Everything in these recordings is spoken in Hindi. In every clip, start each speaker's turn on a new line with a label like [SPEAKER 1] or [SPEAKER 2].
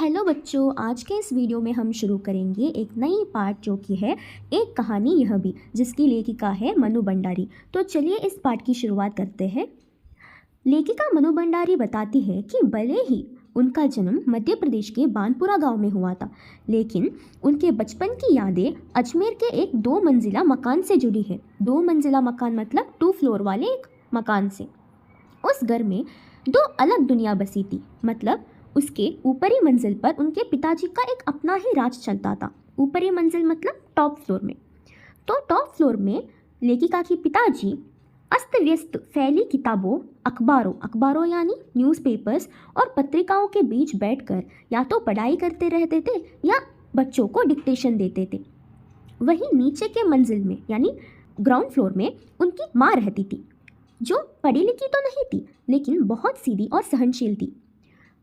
[SPEAKER 1] हेलो बच्चों, आज के इस वीडियो में हम शुरू करेंगे एक नई पार्ट जो कि है एक कहानी यह भी, जिसकी लेखिका है मनु भंडारी। तो चलिए इस पार्ट की शुरुआत करते हैं। लेखिका मनु भंडारी बताती है कि भले ही उनका जन्म मध्य प्रदेश के बानपुरा गांव में हुआ था, लेकिन उनके बचपन की यादें अजमेर के एक 2 मंजिला मकान से जुड़ी है। 2 मंजिला मकान मतलब 2 फ्लोर वाले एक मकान से। उस घर में 2 अलग दुनिया बसी थी। मतलब उसके ऊपरी मंजिल पर उनके पिताजी का एक अपना ही राज चलता था। ऊपरी मंजिल मतलब टॉप फ्लोर में। तो टॉप फ्लोर में लेखिका के पिताजी अस्त व्यस्त फैली किताबों, अखबारों यानी न्यूज़पेपर्स और पत्रिकाओं के बीच बैठकर या तो पढ़ाई करते रहते थे या बच्चों को डिक्टेशन देते थे। वहीं नीचे के मंजिल में यानी ग्राउंड फ्लोर में उनकी माँ रहती थी, जो पढ़ी लिखी तो नहीं थी लेकिन बहुत सीधी और सहनशील थी।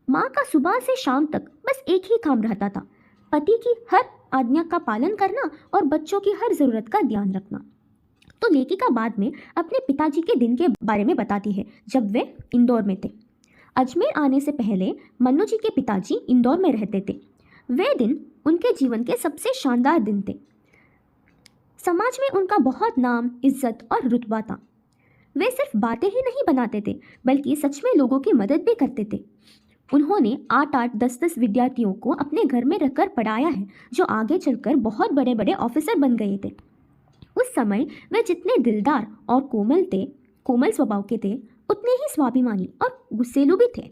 [SPEAKER 1] माँ का सुबह से शाम तक बस एक ही काम रहता था, पति की हर आज्ञा का पालन करना और बच्चों की हर ज़रूरत का ध्यान रखना। तो लेखिका बाद में अपने पिताजी के दिन के बारे में बताती है जब वे इंदौर में थे। अजमेर आने से पहले मन्नू जी के पिताजी इंदौर में रहते थे। वे दिन उनके जीवन के सबसे शानदार दिन थे। समाज में उनका बहुत नाम, इज्जत और रुतबा था। वे सिर्फ बातें ही नहीं बनाते थे बल्कि सच में लोगों की मदद भी करते थे। उन्होंने 8-8, 10-10 विद्यार्थियों को अपने घर में रखकर पढ़ाया है, जो आगे चलकर बहुत बड़े बड़े ऑफिसर बन गए थे। उस समय वे जितने दिलदार और कोमल स्वभाव के थे, उतने ही स्वाभिमानी और गुस्सेलू भी थे।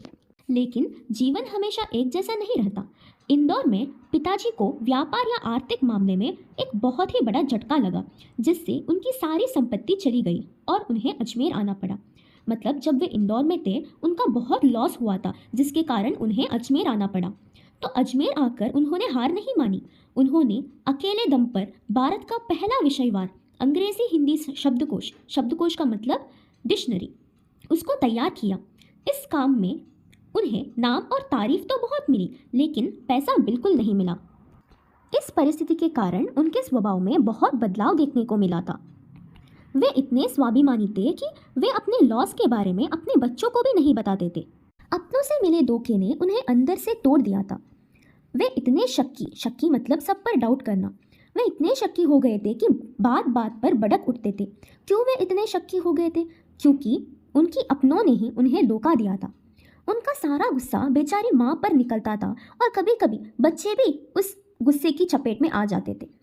[SPEAKER 1] लेकिन जीवन हमेशा एक जैसा नहीं रहता। इंदौर में पिताजी को व्यापार या आर्थिक मामले में एक बहुत ही बड़ा झटका लगा, जिससे उनकी सारी संपत्ति चली गई और उन्हें अजमेर आना पड़ा। मतलब जब वे इंदौर में थे उनका बहुत लॉस हुआ था, जिसके कारण उन्हें अजमेर आना पड़ा। तो अजमेर आकर उन्होंने हार नहीं मानी। उन्होंने अकेले दम पर भारत का पहला विषयवार अंग्रेजी हिंदी शब्दकोश का मतलब डिक्शनरी, उसको तैयार किया। इस काम में उन्हें नाम और तारीफ तो बहुत मिली, लेकिन पैसा बिल्कुल नहीं मिला। इस परिस्थिति के कारण उनके स्वभाव में बहुत बदलाव देखने को मिला था। वे इतने स्वाभिमानी थे कि वे अपने लॉस के बारे में अपने बच्चों को भी नहीं बताते थे। अपनों से मिले धोखे ने उन्हें अंदर से तोड़ दिया था। वे इतने शक्की मतलब सब पर डाउट करना। वे इतने शक्की हो गए थे कि बात बात पर भड़क उठते थे। क्यों वे इतने शक्की हो गए थे? क्योंकि उनकी अपनों ने ही उन्हें धोखा दिया था। उनका सारा गुस्सा बेचारी माँ पर निकलता था और कभी कभी बच्चे भी उस गुस्से की चपेट में आ जाते थे।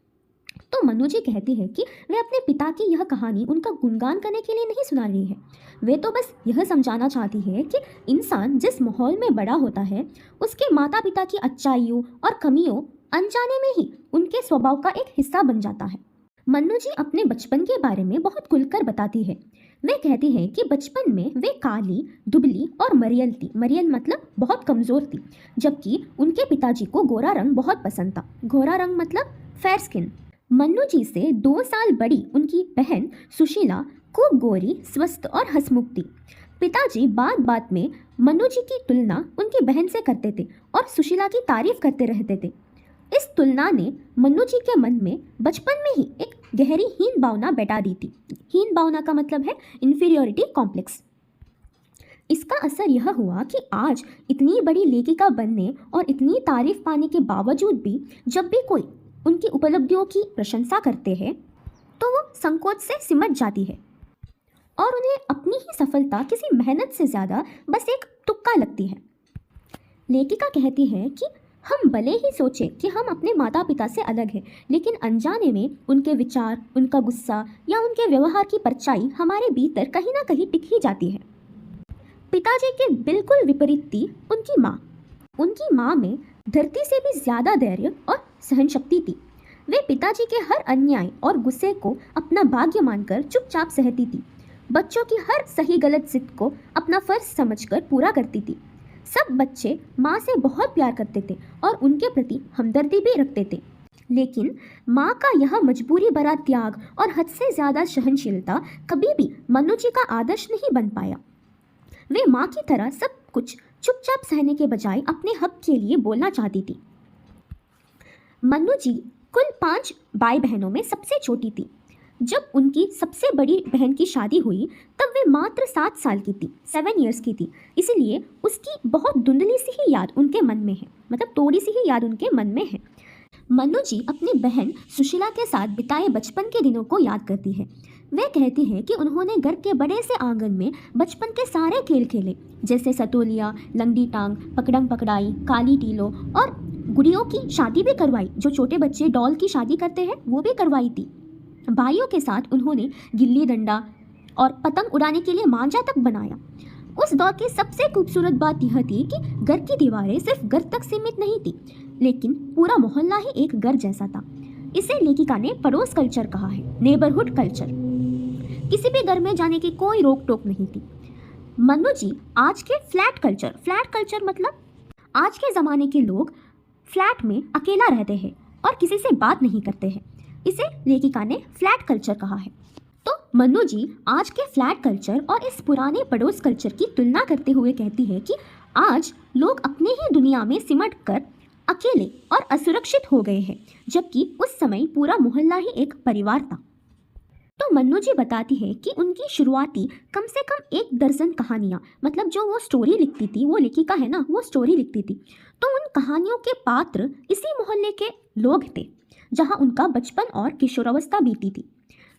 [SPEAKER 1] तो मनु जी कहती है कि वे अपने पिता की यह कहानी उनका गुणगान करने के लिए नहीं सुना रही है। वे तो बस यह समझाना चाहती है कि इंसान जिस माहौल में बड़ा होता है, उसके माता पिता की अच्छाइयों और कमियों अनजाने में ही उनके स्वभाव का एक हिस्सा बन जाता है। मन्नू जी अपने बचपन के बारे में बहुत खुलकर बताती है। वे कहती है कि बचपन में वे काली, दुबली और मरियल थी। मरियल मतलब बहुत कमज़ोर थी, जबकि उनके पिताजी को गोरा रंग बहुत पसंद था। गोरा रंग मतलब फेयर स्किन। मन्नू जी से 2 साल बड़ी उनकी बहन सुशीला खूब गोरी, स्वस्थ और हंसमुख थी। पिताजी बात बात में मन्नू जी की तुलना उनकी बहन से करते थे और सुशीला की तारीफ करते रहते थे। इस तुलना ने मन्नू जी के मन में बचपन में ही एक गहरी हीन भावना बैठा दी थी। हीन भावना का मतलब है इंफीरियोरिटी कॉम्प्लेक्स। इसका असर यह हुआ कि आज इतनी बड़ी लेखिका बनने और इतनी तारीफ पाने के बावजूद भी जब भी कोई उनकी उपलब्धियों की प्रशंसा करते हैं तो वो संकोच से सिमट जाती है और उन्हें अपनी ही सफलता किसी मेहनत से ज़्यादा बस एक तुक्का लगती है। लेखिका कहती है कि हम भले ही सोचें कि हम अपने माता पिता से अलग हैं, लेकिन अनजाने में उनके विचार, उनका गुस्सा या उनके व्यवहार की परछाई हमारे भीतर कहीं ना कहीं टिक ही जाती है। पिताजी के बिल्कुल विपरीत थी उनकी माँ। उनकी माँ में धरती से भी ज़्यादा धैर्य और सहनशक्ति थी। वे पिताजी के हर अन्याय और गुस्से को अपना भाग्य मानकर चुपचाप सहती थी। बच्चों की हर सही गलत जिद को अपना फर्ज समझकर पूरा करती थी। सब बच्चे माँ से बहुत प्यार करते थे और उनके प्रति हमदर्दी भी रखते थे, लेकिन माँ का यह मजबूरी भरा त्याग और हद से ज़्यादा सहनशीलता कभी भी मन्नू जी का आदर्श नहीं बन पाया। वे माँ की तरह सब कुछ चुपचाप सहने के बजाय अपने हक के लिए बोलना चाहती थी। मन्नू जी कुल 5 भाई बहनों में सबसे छोटी थी। जब उनकी सबसे बड़ी बहन की शादी हुई तब वे मात्र 7 साल की थी, 7 ईयर्स की थी। इसीलिए उसकी बहुत धुंधली सी ही याद उनके मन में है, मतलब थोड़ी सी ही याद उनके मन में है। मनु जी अपनी बहन सुशीला के साथ बिताए बचपन के दिनों को याद करती है। वे कहती है कि उन्होंने घर के बड़े से आंगन में बचपन के सारे खेल खेले, जैसे सतोलिया, लंगड़ी टांग, पकड़म पकड़ाई, काली टीलो और गुड़ियों की शादी भी करवाई। जो छोटे बच्चे डॉल की शादी करते हैं वो भी करवाई थी। भाइयों के साथ उन्होंने गिल्ली डंडा और पतंग उड़ाने के लिए मांझा तक बनाया। उस दौर की सबसे खूबसूरत बात यह थी कि घर की दीवारें सिर्फ घर तक सीमित नहीं थी, लेकिन पूरा मोहल्ला ही एक घर जैसा था। इसे लेखिका ने पड़ोस कल्चर कहा है, नेबरहुड कल्चर। किसी भी घर में जाने की कोई रोक टोक नहीं थी। मनु जी आज के फ्लैट कल्चर मतलब आज के ज़माने के लोग फ्लैट में अकेला रहते हैं और किसी से बात नहीं करते हैं, इसे लेखिका ने फ्लैट कल्चर कहा है। तो मनु जी आज के फ्लैट कल्चर और इस पुराने पड़ोस कल्चर की तुलना करते हुए कहती है कि आज लोग अपने ही दुनिया में सिमट कर अकेले और असुरक्षित हो गए हैं, जबकि उस समय पूरा मोहल्ला ही एक परिवार था। तो मन्नू जी बताती है कि उनकी शुरुआती कम से कम 1 दर्जन कहानियाँ, मतलब जो वो स्टोरी लिखती थी, वो लेखिका है ना, वो स्टोरी लिखती थी, तो उन कहानियों के पात्र इसी मोहल्ले के लोग थे जहाँ उनका बचपन और किशोरावस्था बीती थी।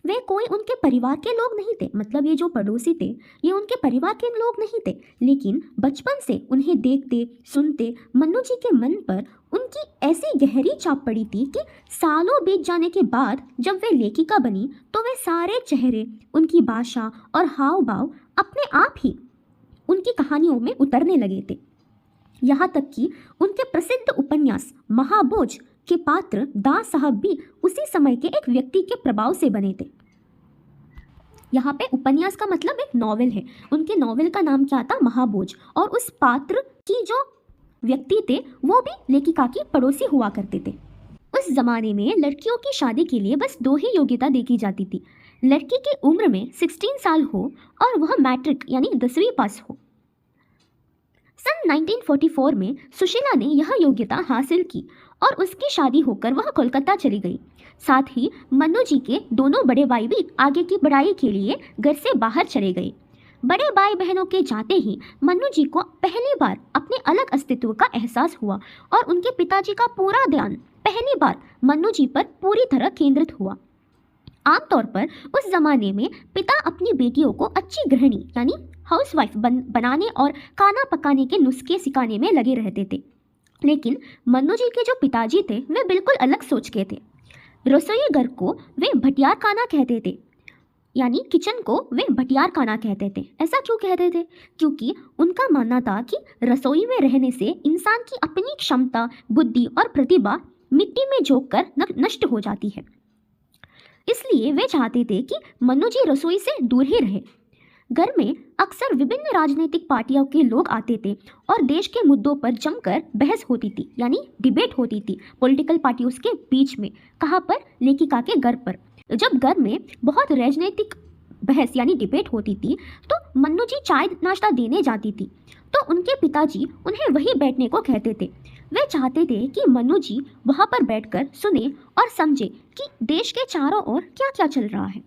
[SPEAKER 1] वे कोई उनके परिवार के लोग नहीं थे, मतलब ये जो पड़ोसी थे ये उनके परिवार के लोग नहीं थे, लेकिन बचपन से उन्हें देखते सुनते मन्नू जी के मन पर उनकी ऐसी गहरी छाप पड़ी थी कि सालों बीत जाने के बाद जब वे लेखिका बनी तो वे सारे चेहरे, उनकी भाषा और हाव भाव अपने आप ही उनकी कहानियों में उतरने लगे थे। यहाँ तक कि उनके प्रसिद्ध उपन्यास महाभोज के पात्र दास साहब भी उसी समय के एक व्यक्ति के प्रभाव से बने थे। यहाँ पे उपन्यास का मतलब एक नॉवेल है, उनके नॉवेल का नाम क्या था, महाभोज, और उस पात्र की जो व्यक्ति थे वो भी लेखिका की पड़ोसी हुआ करते थे। उस जमाने में लड़कियों की शादी के लिए बस 2 ही योग्यता देखी जाती थी। लड़की की उम्र में 16 साल हो और वह मैट्रिक यानी 10वीं पास हो। सन 1944 में सुशीला ने यह योग्यता हासिल की और उसकी शादी होकर वह कोलकाता चली गई। साथ ही मन्नू जी के दोनों बड़े भाई भी आगे की पढ़ाई के लिए घर से बाहर चले गए। बड़े भाई बहनों के जाते ही मन्नू जी को पहली बार अपने अलग अस्तित्व का एहसास हुआ और उनके पिताजी का पूरा ध्यान पहली बार मन्नू जी पर पूरी तरह केंद्रित हुआ। आमतौर पर उस जमाने में पिता अपनी बेटियों को अच्छी गृहिणी यानी हाउसवाइफ बनाने और खाना पकाने के नुस्खे सिखाने में लगे रहते थे, लेकिन मन्नू जी के जो पिताजी थे वे बिल्कुल अलग सोच के थे। रसोई घर को वे भटियार खाना कहते थे, यानी किचन को वे भटियार खाना कहते थे। ऐसा क्यों कहते थे? क्योंकि उनका मानना था कि रसोई में रहने से इंसान की अपनी क्षमता, बुद्धि और प्रतिभा मिट्टी में झोंक कर नष्ट हो जाती है। इसलिए वे चाहते थे कि मन्नू जी रसोई से दूर ही रहे। घर में अक्सर विभिन्न राजनीतिक पार्टियों के लोग आते थे और देश के मुद्दों पर जमकर बहस होती थी, यानी डिबेट होती थी पॉलिटिकल पार्टियों के बीच में। कहाँ पर? लेखिका के घर पर। जब घर में बहुत राजनीतिक बहस यानी डिबेट होती थी तो मन्नू जी चाय नाश्ता देने जाती थी, तो उनके पिताजी उन्हें वहीं बैठने को कहते थे। वे चाहते थे कि मन्नू जी वहाँ पर बैठकर सुने और समझे कि देश के चारों ओर क्या क्या चल रहा है।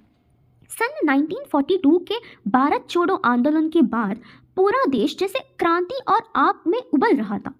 [SPEAKER 1] सन 1942 के भारत छोड़ो आंदोलन के बाद पूरा देश जैसे क्रांति और आग में उबल रहा था।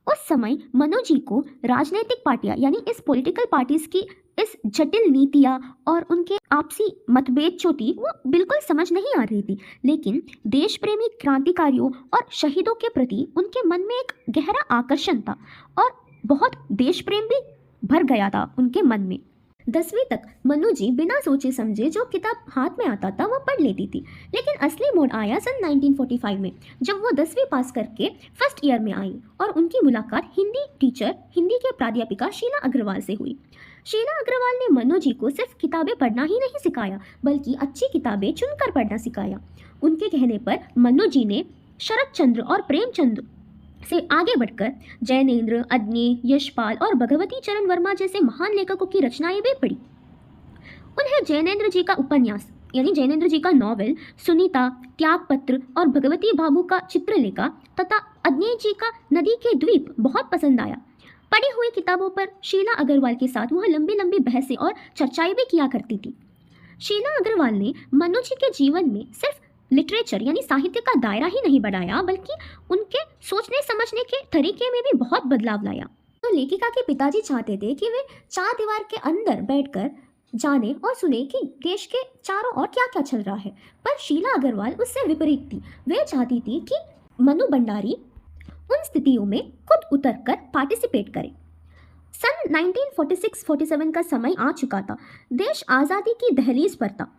[SPEAKER 1] उस समय मनु जी को राजनीतिक पार्टियां यानी इस पॉलिटिकल पार्टीज की इस जटिल नीतियां और उनके आपसी मतभेद जो थी वो बिल्कुल समझ नहीं आ रही थी, लेकिन देश प्रेमी क्रांतिकारियों और शहीदों के प्रति उनके मन में एक गहरा आकर्षण था और बहुत देश प्रेम भी भर गया था उनके मन में। 10वीं तक मनु जी बिना सोचे समझे जो किताब हाथ में आता था वो पढ़ लेती थी, लेकिन असली मोड़ आया सन 1945 में जब वो 10वीं पास करके फर्स्ट ईयर में आई और उनकी मुलाकात हिंदी के प्राध्यापिका शीला अग्रवाल से हुई। शीला अग्रवाल ने मनु जी को सिर्फ किताबें पढ़ना ही नहीं सिखाया बल्कि अच्छी किताबें चुनकर पढ़ना सिखाया। उनके कहने पर मनु जी ने शरत चंद्र और प्रेमचंद से आगे बढ़कर जैनेन्द्र, अग्नि, यशपाल और भगवती चरण वर्मा जैसे महान लेखकों की रचनाएं भी पढ़ी। उन्हें जैनेन्द्र जी का उपन्यास यानी जैनेन्द्र जी का नॉवेल सुनीता, त्यागपत्र और भगवती बाबू का चित्रलेखा तथा अग्नि जी का नदी के द्वीप बहुत पसंद आया। पढ़ी हुई किताबों पर शीला अग्रवाल के साथ वह लंबी लंबी बहसें और चर्चाएं भी किया करती थी। शीला अग्रवाल ने मनु जी के जीवन में सिर्फ लिटरेचर यानी साहित्य का दायरा ही नहीं बढ़ाया, बल्कि उनके सोचने समझने के तरीके में भी बहुत बदलाव लाया। तो लेखिका के पिताजी चाहते थे कि वे चार दीवार के अंदर बैठकर जाने और सुने कि देश के चारों ओर क्या क्या चल रहा है, पर शीला अग्रवाल उससे विपरीत थी। वे चाहती थी कि मनु भंडारी उन स्थितियों में खुद उतरकर पार्टिसिपेट करे। सन 1946-47 का समय आ चुका था। देश आज़ादी की दहलीज पर था।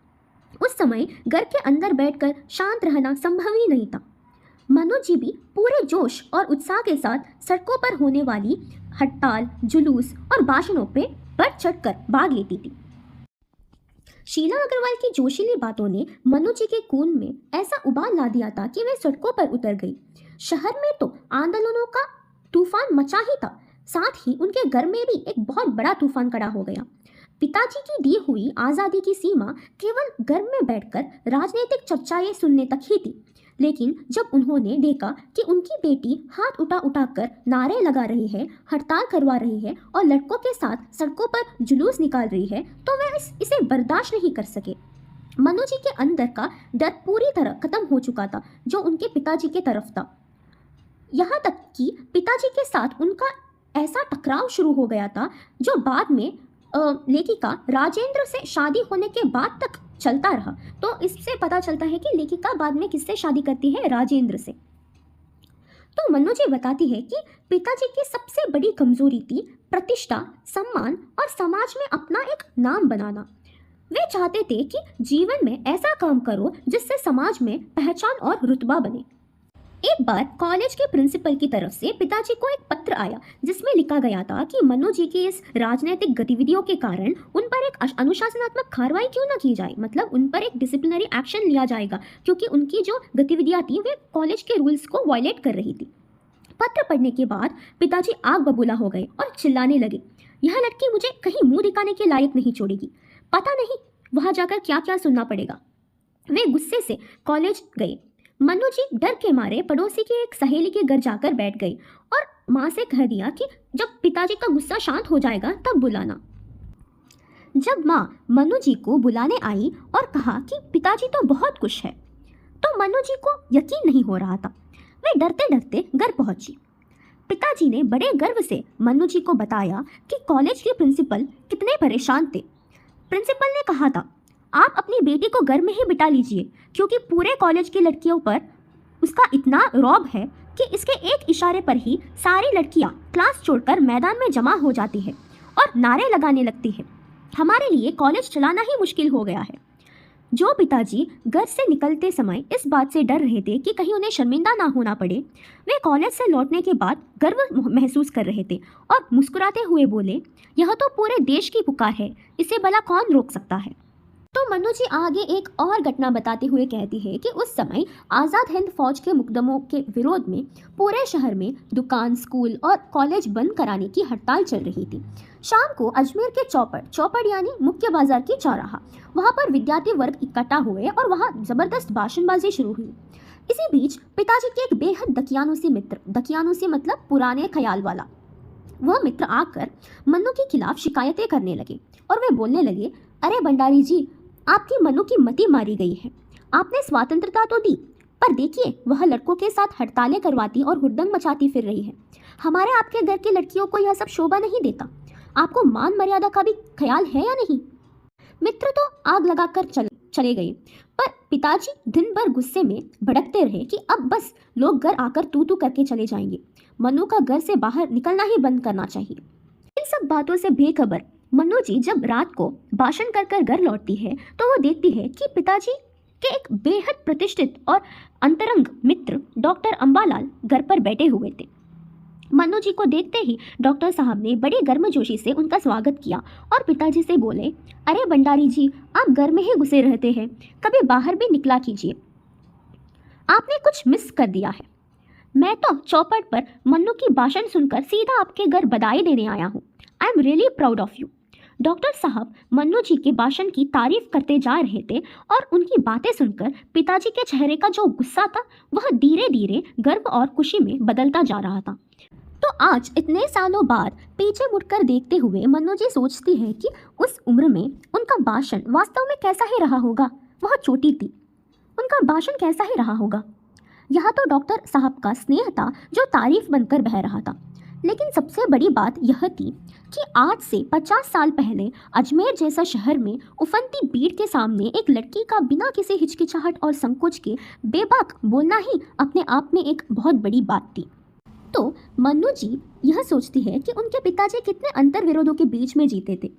[SPEAKER 1] उस समय घर के अंदर बैठकर शांत रहना संभव ही नहीं था। मनु जी भी पूरे जोश और उत्साह के साथ सड़कों पर होने वाली हड़ताल, जुलूस और भाषणों पे बढ़ चढ़कर भाग लेती थी। शीला अग्रवाल की जोशीली बातों ने मनु जी के खून में ऐसा उबाल ला दिया था कि वे सड़कों पर उतर गई। शहर में तो आंदोलनों का तूफान मचा ही था, साथ ही उनके घर में भी एक बहुत बड़ा तूफान खड़ा हो गया। पिताजी की दी हुई आज़ादी की सीमा केवल घर में बैठकर राजनीतिक चर्चाएं सुनने तक ही थी, लेकिन जब उन्होंने देखा कि उनकी बेटी हाथ उठा उठाकर नारे लगा रही है, हड़ताल करवा रही है और लड़कों के साथ सड़कों पर जुलूस निकाल रही है, तो वे इसे बर्दाश्त नहीं कर सके। मनु जी के अंदर का डर पूरी तरह खत्म हो चुका था, जो उनके पिताजी के तरफ था। यहाँ तक कि पिताजी के साथ उनका ऐसा टकराव शुरू हो गया था, जो बाद में लेखिका राजेंद्र से शादी होने के बाद तक चलता रहा। तो इससे पता चलता है कि लेखिका बाद में किससे शादी करती है, राजेंद्र से। तो मनु जी बताती है कि पिताजी की सबसे बड़ी कमजोरी थी प्रतिष्ठा, सम्मान और समाज में अपना एक नाम बनाना। वे चाहते थे कि जीवन में ऐसा काम करो जिससे समाज में पहचान और रुतबा बने। एक बार कॉलेज के प्रिंसिपल की तरफ से पिताजी को एक पत्र आया, जिसमें लिखा गया था कि मनु जी की इस राजनीतिक गतिविधियों के कारण उन पर एक अनुशासनात्मक कार्रवाई क्यों ना की जाए, मतलब उन पर एक डिसिप्लिनरी एक्शन लिया जाएगा, क्योंकि उनकी जो गतिविधियां थी वे कॉलेज के रूल्स को वायलेट कर रही थी। पत्र पढ़ने के बाद पिताजी आग बबूला हो गए और चिल्लाने लगे, यह लड़की मुझे कहीं मुंह दिखाने के लायक नहीं छोड़ेगी, पता नहीं वहां जाकर क्या क्या सुनना पड़ेगा। वे गुस्से से कॉलेज गए। मनु जी डर के मारे पड़ोसी की एक सहेली के घर जाकर बैठ गई और माँ से कह दिया कि जब पिताजी का गुस्सा शांत हो जाएगा तब बुलाना। जब माँ मनु जी को बुलाने आई और कहा कि पिताजी तो बहुत खुश है, तो मनु जी को यकीन नहीं हो रहा था। वे डरते डरते घर पहुंची। पिताजी ने बड़े गर्व से मनु जी को बताया कि कॉलेज के प्रिंसिपल कितने परेशान थे। प्रिंसिपल ने कहा था, आप अपनी बेटी को घर में ही बिठा लीजिए, क्योंकि पूरे कॉलेज की लड़कियों पर उसका इतना रौब है कि इसके एक इशारे पर ही सारी लड़कियां क्लास छोड़कर मैदान में जमा हो जाती है और नारे लगाने लगती है। हमारे लिए कॉलेज चलाना ही मुश्किल हो गया है। जो पिताजी घर से निकलते समय इस बात से डर रहे थे कि कहीं उन्हें शर्मिंदा ना होना पड़े, वे कॉलेज से लौटने के बाद गर्व महसूस कर रहे थे और मुस्कुराते हुए बोले, यह तो पूरे देश की पुकार है, इसे भला कौन रोक सकता है। तो मनु जी आगे एक और घटना बताते हुए कहती है कि उस समय आज़ाद हिंद फौज के मुकदमों के विरोध में पूरे शहर में दुकान, स्कूल और कॉलेज बंद कराने की हड़ताल चल रही थी। शाम को अजमेर के चौपड़ यानी मुख्य बाजार की चौराहा, वहाँ पर विद्यार्थी वर्ग इकट्ठा हुए और वहाँ जबरदस्त भाषणबाजी शुरू हुई। इसी बीच पिताजी के एक बेहद दकियानुसी मित्र, दकियानुसी मतलब पुराने ख्याल वाला, वह मित्र आकर मनु के खिलाफ शिकायतें करने लगे और वे बोलने लगे, अरे भंडारी जी, आपकी मनु की मति मारी गई है। आपने स्वतंत्रता तो दी, पर देखिए वह लड़कों के साथ हड़तालें करवाती और हुड़दंग मचाती फिर रही है। हमारे आपके घर की लड़कियों को यह सब शोभा नहीं देता। आपको मान मर्यादा का भी ख्याल है या नहीं। मित्र तो आग लगाकर चले गए, पर पिताजी दिन भर गुस्से में भड़कते रहे कि अब बस लोग घर आकर तू तू करके चले जाएंगे। मनु का घर से बाहर निकलना ही बंद करना चाहिए। इन सब बातों से बेखबर मनु जी जब रात को भाषण कर कर घर लौटती है, तो वो देखती है कि पिताजी के एक बेहद प्रतिष्ठित और अंतरंग मित्र डॉक्टर अंबालाल घर पर बैठे हुए थे। मनु जी को देखते ही डॉक्टर साहब ने बड़ी गर्मजोशी से उनका स्वागत किया और पिताजी से बोले, अरे भंडारी जी, आप घर में ही घुसे रहते हैं, कभी बाहर भी निकला कीजिए। आपने कुछ मिस कर दिया है। मैं तो चौपट पर मनु की भाषण सुनकर सीधा आपके घर बधाई देने आया हूँ। I am really proud of you. Doctor साहब मनु जी के भाषण की तारीफ करते जा रहे थे और उनकी बातें सुनकर पिताजी के चेहरे का जो गुस्सा था वह धीरे धीरे गर्व और खुशी में बदलता जा रहा था। तो आज इतने सालों बाद पीछे मुड़कर देखते हुए मन्नू जी सोचती है कि उस उम्र में उनका भाषण वास्तव में कैसा ही रहा होगा। वह छोटी थी, उनका भाषण कैसा ही रहा होगा। यह तो डॉक्टर साहब का स्नेह था जो तारीफ बनकर बह रहा था। लेकिन सबसे बड़ी बात यह थी कि आज से 50 साल पहले अजमेर जैसा शहर में उफनती भीड़ के सामने एक लड़की का बिना किसी हिचकिचाहट और संकोच के बेबाक बोलना ही अपने आप में एक बहुत बड़ी बात थी। तो मन्नू जी यह सोचती है कि उनके पिताजी कितने अंतर विरोधों के बीच में जीते थे।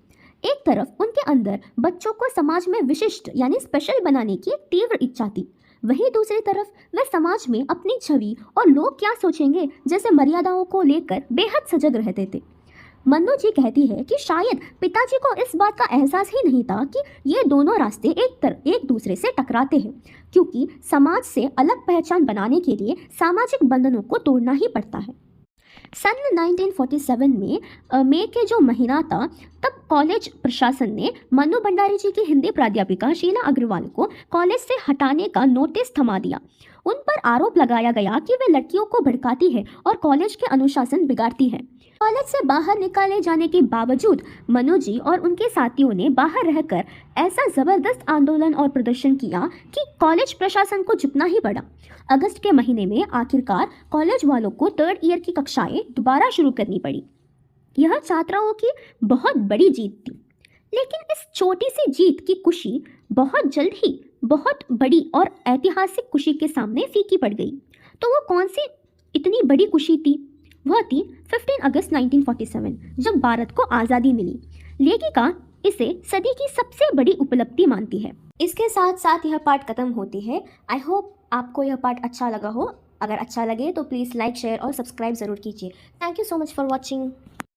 [SPEAKER 1] एक तरफ उनके अंदर बच्चों को समाज में विशिष्ट यानी स्पेशल बनाने की एक तीव्र इच्छा थी, वहीं दूसरी तरफ वे समाज में अपनी छवि और लोग क्या सोचेंगे जैसे मर्यादाओं को लेकर बेहद सजग रहते थे। मन्नू जी कहती है कि शायद पिताजी को इस बात का एहसास ही नहीं था कि ये दोनों रास्ते एक दूसरे से टकराते हैं, क्योंकि समाज से अलग पहचान बनाने के लिए सामाजिक बंधनों को तोड़ना ही पड़ता है। सन 1947 में मई के जो महीना था, तब कॉलेज प्रशासन ने मन्नू भंडारी जी की हिंदी प्राध्यापिका शीला अग्रवाल को कॉलेज से हटाने का नोटिस थमा दिया। उन पर आरोप लगाया गया कि वे लड़कियों को भड़काती है और कॉलेज के अनुशासन बिगाड़ती है। कॉलेज से बाहर निकाले जाने के बावजूद मनु जी और उनके साथियों ने बाहर रहकर ऐसा ज़बरदस्त आंदोलन और प्रदर्शन किया कि कॉलेज प्रशासन को झुकना ही पड़ा। अगस्त के महीने में आखिरकार कॉलेज वालों को 3rd ईयर की कक्षाएं दोबारा शुरू करनी पड़ी। यह छात्राओं की बहुत बड़ी जीत थी, लेकिन इस छोटी सी जीत की खुशी बहुत जल्द ही बहुत बड़ी और ऐतिहासिक खुशी के सामने फीकी पड़ गई। तो वो कौन सी इतनी बड़ी खुशी थी? वह थी 15 अगस्त 1947, जब भारत को आज़ादी मिली। लेखिका इसे सदी की सबसे बड़ी उपलब्धि मानती है। इसके साथ साथ यह पार्ट खत्म होती है। आई होप आपको यह पार्ट अच्छा लगा हो। अगर अच्छा लगे तो प्लीज़ लाइक, शेयर और सब्सक्राइब ज़रूर कीजिए। Thank you so much for watching.